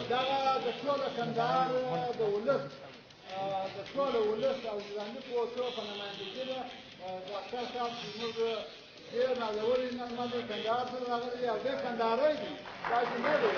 دغه د ټول کندهار د ولس د ټول ولس او ځانګړي پوسټو په نمائندګۍ ډاکټر صاحب زموږ ډېر نازولي مېلمه دي کندهار ته راغلي دي او ډېر کندهاري دي داسې نه دی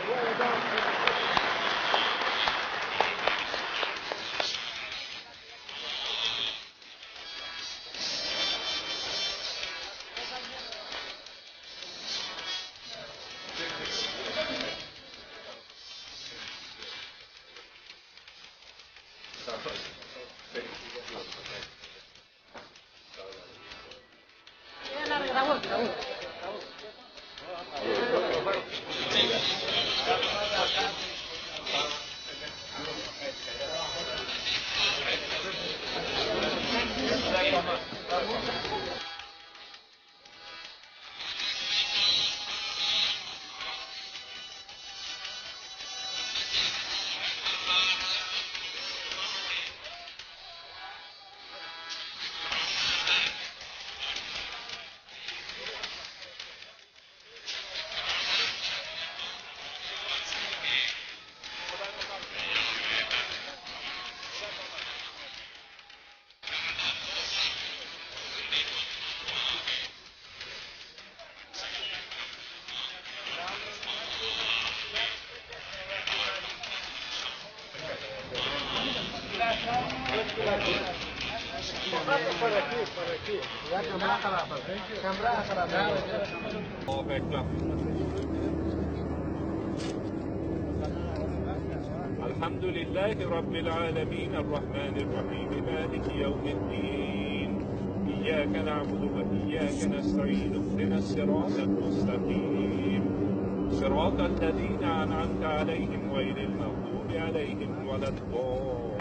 الحمد لله رب العالمين الرحمن الرحيم مالك يوم الدين إياك نعبد وإياك نستعين اهدنا الصراط المستقيم صراط الذين أنعمت عليهم غير المغضوب عليهم ولا الضالين